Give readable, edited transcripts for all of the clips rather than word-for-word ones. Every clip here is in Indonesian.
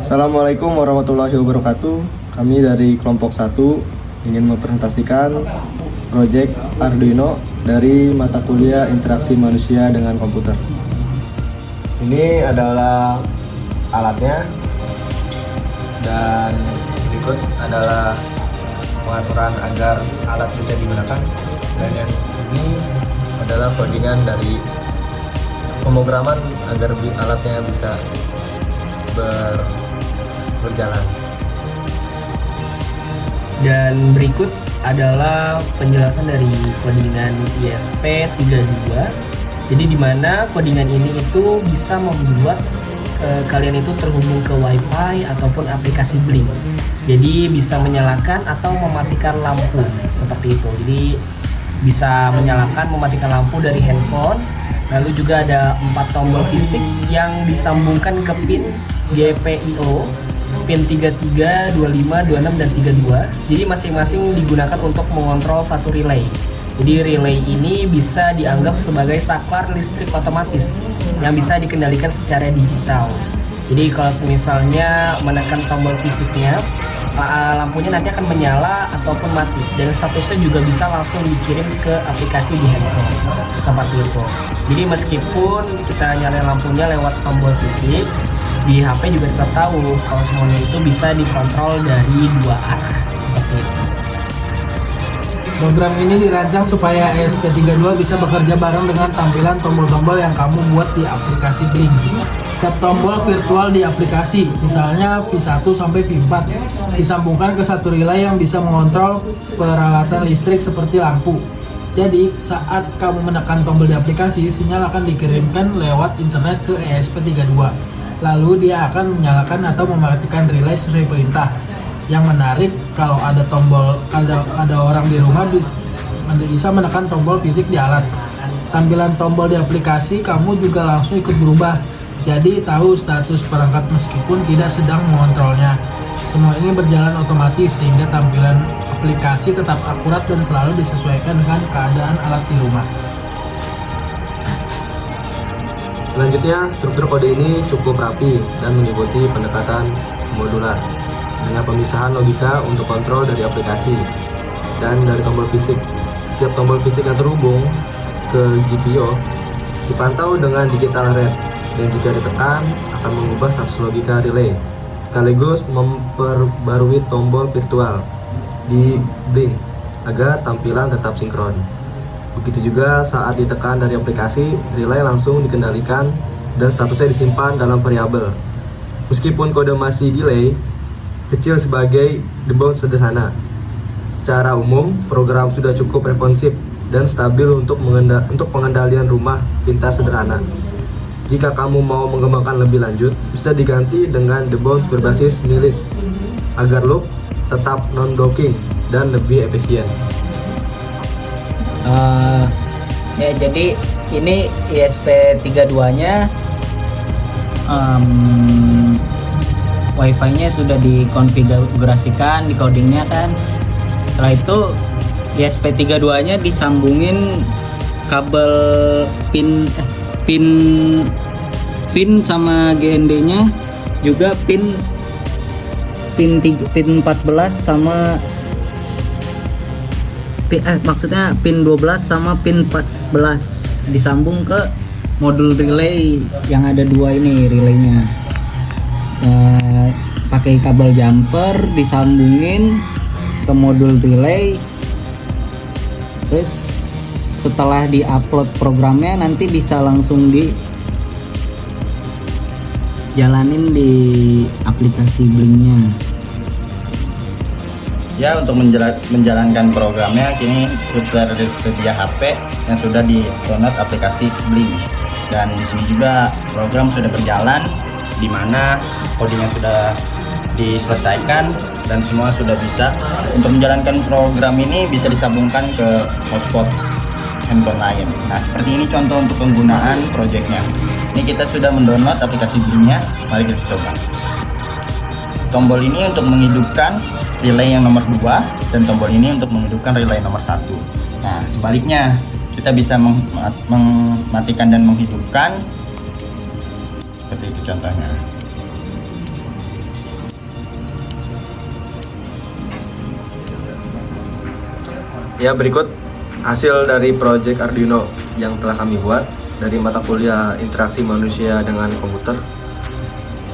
Assalamualaikum warahmatullahi wabarakatuh. Kami dari kelompok 1 ingin mempresentasikan proyek Arduino dari mata kuliah interaksi manusia dengan komputer. Ini adalah alatnya dan berikut adalah pengaturan agar alat bisa digunakan, dan yang ini adalah codingan dari pemrograman agar alatnya bisa berjalan. Dan berikut adalah penjelasan dari codingan ESP32. Jadi di mana codingan ini itu bisa membuat kalian itu terhubung ke WiFi ataupun aplikasi Blink. Jadi bisa menyalakan atau mematikan lampu seperti itu. Jadi bisa menyalakan, mematikan lampu dari handphone. Lalu juga ada 4 tombol fisik yang disambungkan ke pin GPIO, pin 33, 25, 26, dan 32. Jadi masing-masing digunakan untuk mengontrol satu relay. Jadi relay ini bisa dianggap sebagai saklar listrik otomatis yang bisa dikendalikan secara digital. Jadi kalau misalnya menekan tombol fisiknya, lampunya nanti akan menyala ataupun mati, dan statusnya juga bisa langsung dikirim ke aplikasi di handphone seperti itu. Jadi meskipun kita nyalain lampunya lewat tombol fisik, di HP juga kita tahu kalau semuanya itu bisa dikontrol dari 2 arah seperti itu. Program ini dirancang supaya ESP32 bisa bekerja bareng dengan tampilan tombol-tombol yang kamu buat di aplikasi Blink. Setiap tombol virtual di aplikasi, misalnya V1 sampai V4, disambungkan ke satu relay yang bisa mengontrol peralatan listrik seperti lampu. Jadi, saat kamu menekan tombol di aplikasi, sinyal akan dikirimkan lewat internet ke ESP32. Lalu dia akan menyalakan atau mematikan relay sesuai perintah. Yang menarik, kalau ada orang di rumah bisa menekan tombol fisik di alat. Tampilan tombol di aplikasi kamu juga langsung ikut berubah. Jadi tahu status perangkat meskipun tidak sedang mengontrolnya. Semua ini berjalan otomatis sehingga tampilan aplikasi tetap akurat dan selalu disesuaikan dengan keadaan alat di rumah. Selanjutnya, struktur kode ini cukup rapi dan mengikuti pendekatan modular dengan pemisahan logika untuk kontrol dari aplikasi dan dari tombol fisik. Setiap tombol fisik yang terhubung ke GPIO dipantau dengan digital red, dan jika ditekan akan mengubah status logika relay sekaligus memperbarui tombol virtual di Blink agar tampilan tetap sinkron. Begitu juga saat ditekan dari aplikasi, relay langsung dikendalikan dan statusnya disimpan dalam variabel. Meskipun kode masih delay kecil sebagai debound sederhana, secara umum program sudah cukup responsif dan stabil untuk pengendalian rumah pintar sederhana. Jika kamu mau mengembangkan lebih lanjut, bisa diganti dengan debound berbasis milis agar loop tetap non-docking dan lebih efisien. Ya, jadi ini ESP32-nya Wi-Fi-nya sudah dikonfigurasikan di codingnya kan. Setelah itu ESP32-nya disambungin kabel pin sama GND-nya juga pin 14 sama maksudnya pin 12 sama pin 14 disambung ke modul relay yang ada 2 ini relaynya. Pakai kabel jumper disambungin ke modul relay, terus setelah di-upload programnya nanti bisa langsung dijalanin di aplikasi Blinknya. Ya, untuk menjalankan programnya kini sudah tersedia HP yang sudah di-download aplikasi Blink, dan di sini juga program sudah berjalan, di mana codingnya sudah diselesaikan dan semua sudah bisa. Untuk menjalankan program ini bisa disambungkan ke hotspot handphone lain. Nah, seperti ini contoh untuk penggunaan projectnya. Ini kita sudah mendownload aplikasi Blinknya, mari kita coba. Tombol ini untuk menghidupkan relay yang nomor 2 dan tombol ini untuk menghidupkan relay nomor 1. Nah, sebaliknya kita bisa mematikan dan menghidupkan seperti itu contohnya. Ya, berikut hasil dari proyek Arduino yang telah kami buat dari mata kuliah interaksi manusia dengan komputer.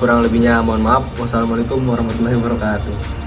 Kurang lebihnya mohon maaf. Wassalamualaikum warahmatullahi wabarakatuh.